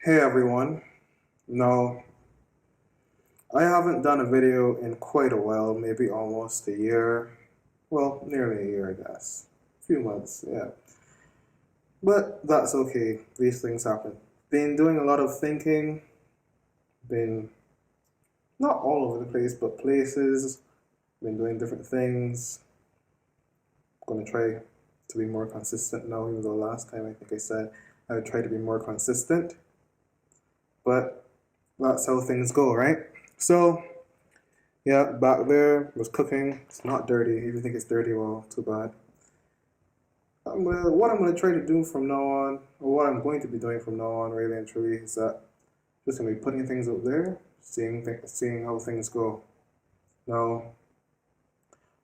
Hey everyone. No, I haven't done a video in quite a while, maybe almost a year. Well, nearly a year, I guess. A few months, yeah. But that's okay. These things happen. Been doing a lot of thinking, been not all over the place, but places, been doing different things. Gonna try to be more consistent now, even though last time I think I said I would try to be more consistent. But that's how things go, right? So, yeah, back there was cooking. It's not dirty. If you think it's dirty, well, too bad. What I'm gonna try to do from now on, or what I'm going to be doing from now on, really and truly, is that just gonna be putting things out there, seeing how things go. Now,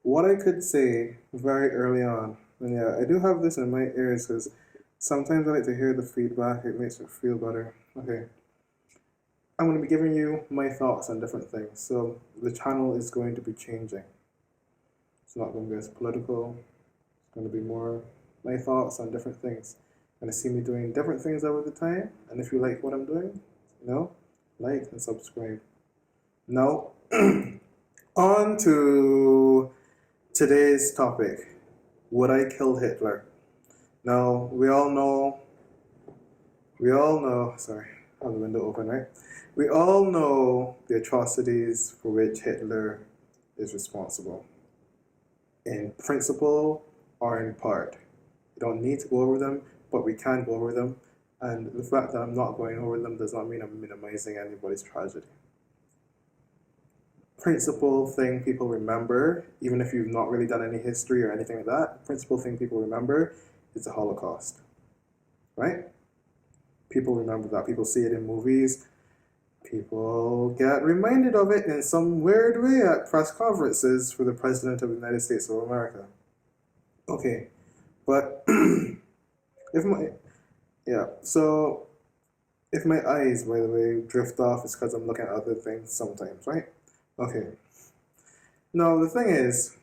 what I could say very early on, and yeah, I do have this in my ears because sometimes I like to hear the feedback. It makes me feel better. Okay, I'm gonna be giving you my thoughts on different things. So the channel is going to be changing. It's not going to be as political. It's going to be more my thoughts on different things. You're going to see me doing different things over the time. And if you like what I'm doing, like and subscribe. Now, on to today's topic. Would I kill Hitler? Now, sorry, I have the window open, right? We all know the atrocities for which Hitler is responsible, in principle or in part. We don't need to go over them, but we can go over them. And the fact that I'm not going over them does not mean I'm minimizing anybody's tragedy. Principal thing people remember, even if you've not really done any history or anything like that, principal thing people remember is the Holocaust, right? People remember that. People see it in movies. People get reminded of it in some weird way at press conferences for the President of the United States of America. Okay, but if my so if my eyes, by the way, drift off, it's because I'm looking at other things sometimes, right? Okay. Now the thing is,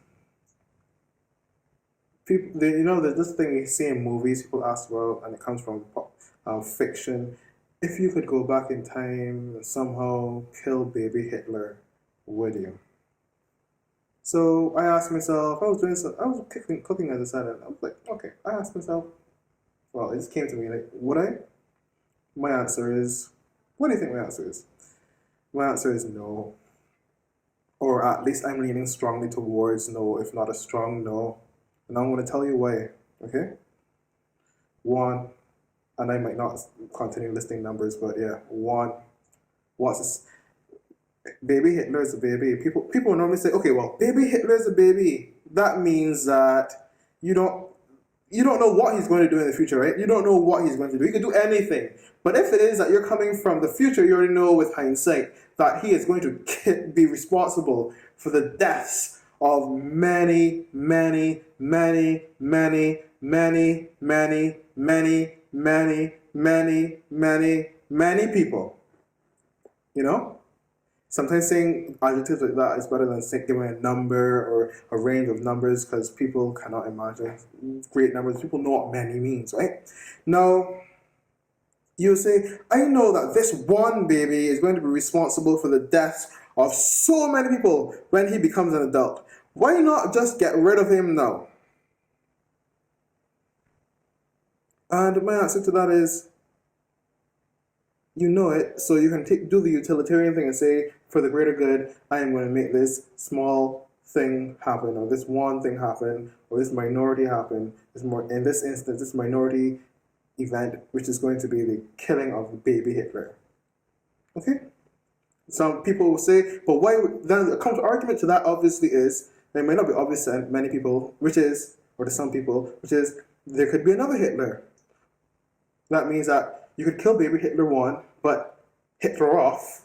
people, there's this thing you see in movies. People ask about, and it comes from fiction. If you could go back in time and somehow kill baby Hitler, would you? So I asked myself, I was cooking as I said, and I was like, okay. I asked myself, well, it just came to me like, would I? My answer is, what do you think my answer is? My answer is no, or at least I'm leaning strongly towards no, if not a strong no, and I'm going to tell you why. Okay, one, and I might not continue listing numbers, but yeah, one, what's this? Baby Hitler is a baby. People normally say, okay, well, baby Hitler is a baby. That means that you don't you don't know what he's going to do in the future, right? You don't know what he's going to do. He could do anything. But if it is that you're coming from the future, you already know with hindsight that he is going to be responsible for the deaths of many, many, many, many, many, many, many, many, many, many, many people. You know? Sometimes saying adjectives like that is better than giving a number or a range of numbers because people cannot imagine great numbers. People know what many means, right? Now, you say, I know that this one baby is going to be responsible for the deaths of so many people when he becomes an adult. Why not just get rid of him now? And my answer to that is, you know it, so you can do the utilitarian thing and say, for the greater good, I am going to make this small thing happen, or this one thing happen, or this minority happen. In this instance, this minority event, which is going to be the killing of baby Hitler. Okay? Some people will say, but why? Then the counter argument to that obviously is, it may not be obvious to many people, or to some people, which is, there could be another Hitler. That means that you could kill baby Hitler 1, but Hitler off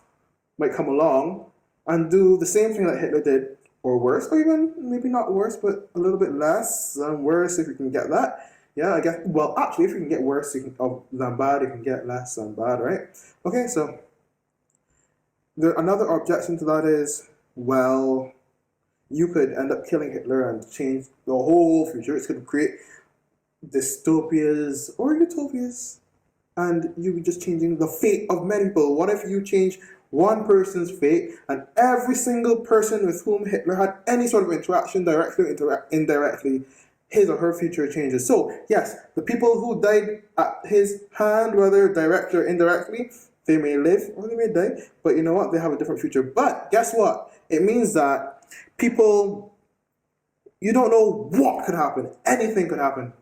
might come along and do the same thing that Hitler did, or worse, or even maybe not worse, but a little bit less worse if you can get that. Yeah, I guess. Well, actually, if you can get worse than bad, you can get less than bad, right? Okay, so another objection to that is, well, you could end up killing Hitler and change the whole future. It's going to create dystopias or utopias. and you be just changing the fate of many people? What if you change one person's fate and every single person with whom Hitler had any sort of interaction, directly or indirectly, his or her future changes? So, yes, the people who died at his hand, whether directly or indirectly, they may live or they may die, but you know what? They have a different future. But guess what? It means that people, you don't know what could happen. Anything could happen.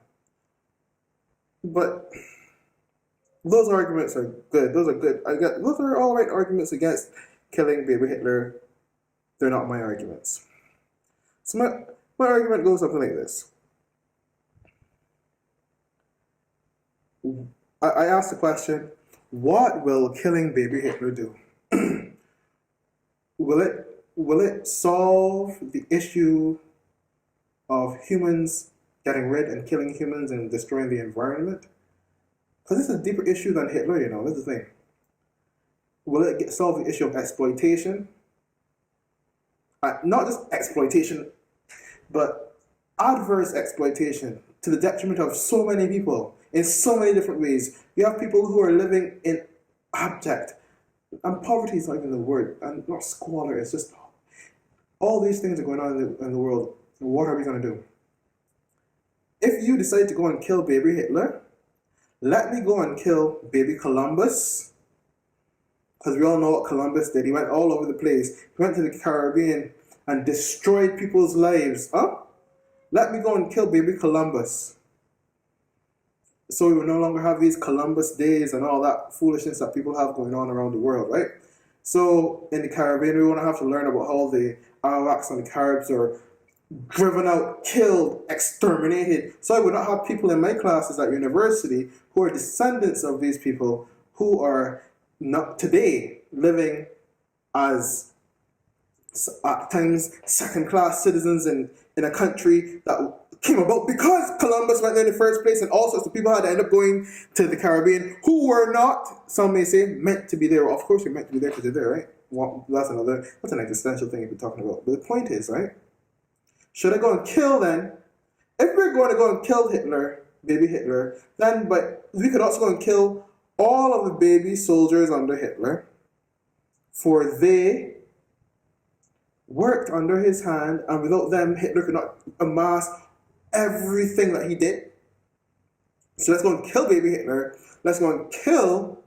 But those arguments are good. Those are good. Those are all right arguments against killing baby Hitler. They're not my arguments. So my argument goes something like this. I asked the question, what will killing baby Hitler do? Will it solve the issue of humans getting rid and killing humans and destroying the environment? Because this is a deeper issue than Hitler, you know, this is the thing. Will it solve the issue of exploitation? Not just exploitation, but adverse exploitation to the detriment of so many people in so many different ways. You have people who are living in abject, and poverty is not even the word, and not squalor, it's just all these things are going on in the world. What are we going to do? If you decide to go and kill baby Hitler, let me go and kill baby Columbus, because we all know what Columbus did. He went all over the place. He went to the Caribbean and destroyed people's lives. Let me go and kill baby Columbus. So we will no longer have these Columbus days and all that foolishness that people have going on around the world, right? So in the Caribbean, we won't have to learn about how the Arawaks and the Caribs are driven out, killed, exterminated. So I would not have people in my classes at university who are descendants of these people who are not today living as at times second-class citizens in a country that came about because Columbus went there in the first place, and all sorts of people had to end up going to the Caribbean who were not, some may say, meant to be there. Well, of course, you're meant to be there because you're there, right? Well, that's an existential thing you've been talking about. But the point is, right? Should I go and kill then? If we're going to go and kill Hitler, baby Hitler, then but we could also go and kill all of the baby soldiers under Hitler, for they worked under his hand, and without them, Hitler could not amass everything that he did. So let's go and kill baby Hitler. Let's go and kill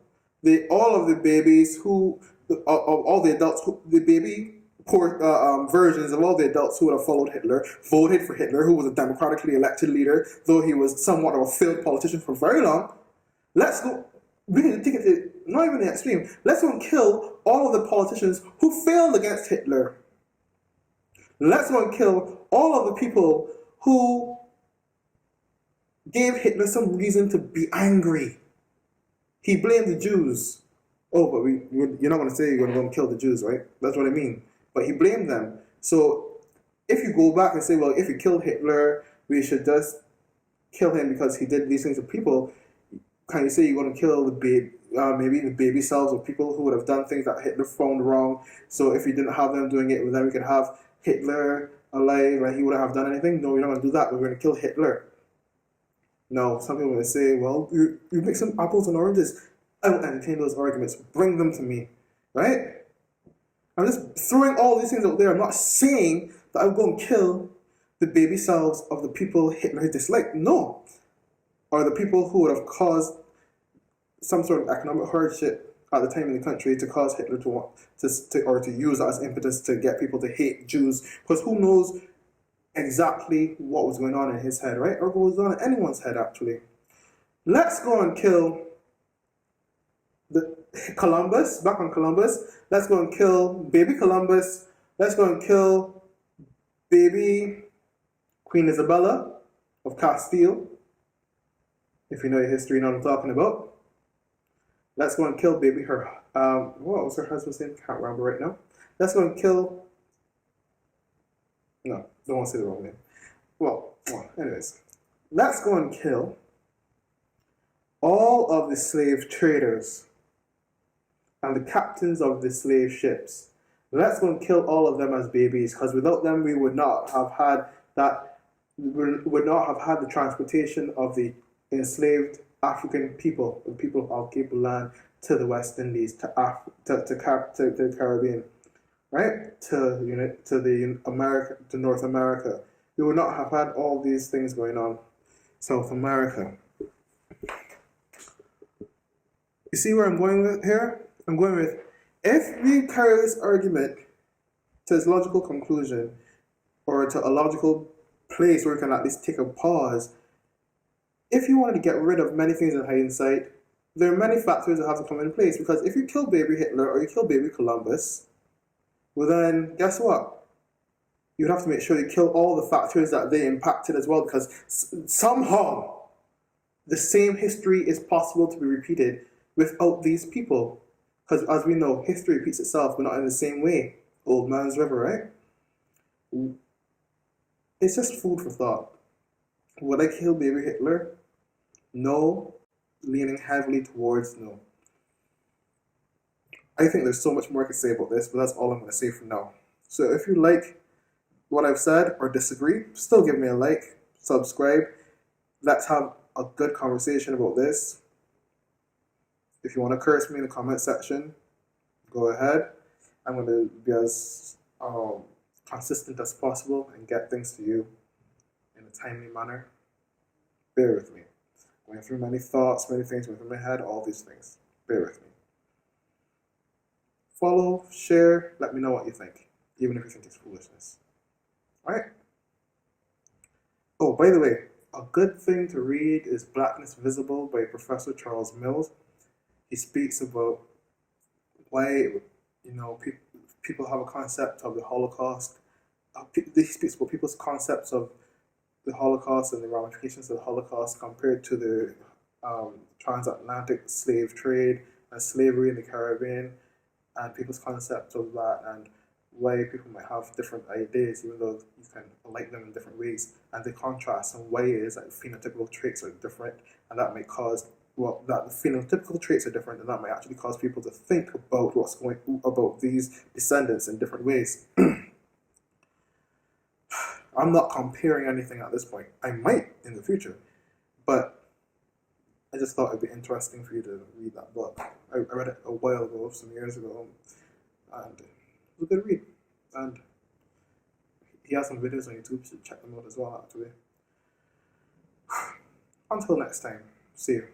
all of the babies all the adults, the baby versions of all the adults who would have followed Hitler, voted for Hitler, who was a democratically elected leader, though he was somewhat of a failed politician for very long. Let's go. We need to take it to not even the extreme. Let's go and kill all of the politicians who failed against Hitler. Let's go and kill all of the people who gave Hitler some reason to be angry. He blamed the Jews. Oh, but you're not going to say you're going to go and kill the Jews, right? That's what I mean. But he blamed them. So if you go back and say, well, if you killed Hitler, we should just kill him because he did these things to people, can you say you're going to kill maybe the baby selves of people who would have done things that Hitler found wrong? So if you didn't have them doing it, then we could have Hitler alive and he wouldn't have done anything? No, we're not going to do that. We're going to kill Hitler. No, some people will say, well, you mix some apples and oranges. I will entertain those arguments. Bring them to me, right? I'm just throwing all these things out there. I'm not saying that I'm going to kill the baby selves of the people Hitler disliked. No. Or the people who would have caused some sort of economic hardship at the time in the country to cause Hitler to use that as impetus to get people to hate Jews. Because who knows exactly what was going on in his head, right? Or what was on in anyone's head, actually. Let's go and kill Columbus, back on Columbus. Let's go and kill baby Columbus. Let's go and kill baby Queen Isabella of Castile. If you know your history, you know what I'm talking about. Let's go and kill baby her. What was her husband's name? Can't remember right now. Let's go and kill. No, don't want to say the wrong name. Well, anyways. Let's go and kill all of the slave traders and the captains of the slave ships. Let's go and kill all of them as babies, because without them we would not have had that. We would not have had the transportation of the enslaved African people, the people of Alkebu land, to the West Indies, to the Caribbean, right? To the America, to North America. We would not have had all these things going on. South America. You see where I'm going with here? I'm going with, if we carry this argument to its logical conclusion, or to a logical place where we can at least take a pause, if you wanted to get rid of many things in hindsight, there are many factors that have to come in place. Because if you kill baby Hitler or you kill baby Columbus, well then, guess what? You'd have to make sure you kill all the factors that they impacted as well, because somehow the same history is possible to be repeated without these people. Because as we know, history repeats itself, but not in the same way. Old man's river, right? It's just food for thought. Would I kill baby Hitler? No. Leaning heavily towards no. I think there's so much more I could say about this, but that's all I'm going to say for now. So if you like what I've said or disagree, still give me a like, subscribe. Let's have a good conversation about this. If you want to curse me in the comment section, go ahead. I'm going to be as consistent as possible and get things to you in a timely manner. Bear with me. Going through many thoughts, many things going through my head, all these things. Bear with me. Follow, share, let me know what you think, even if you think it's foolishness. Alright? Oh, by the way, a good thing to read is Blackness Visible by Professor Charles Mills. He speaks about why, people have a concept of the Holocaust. He speaks about people's concepts of the Holocaust and the ramifications of the Holocaust compared to the transatlantic slave trade and slavery in the Caribbean, and people's concept of that, and why people might have different ideas even though you can like them in different ways, and the contrast and why it is that phenotypical traits are different, and that may cause, that the phenotypical traits are different, and that might actually cause people to think about what's going about these descendants in different ways. I'm not comparing anything at this point. I might in the future, but I just thought it'd be interesting for you to read that book. I read it a while ago, some years ago, and it was a good read. And he has some videos on YouTube, so check them out as well, actually. Until next time, see you.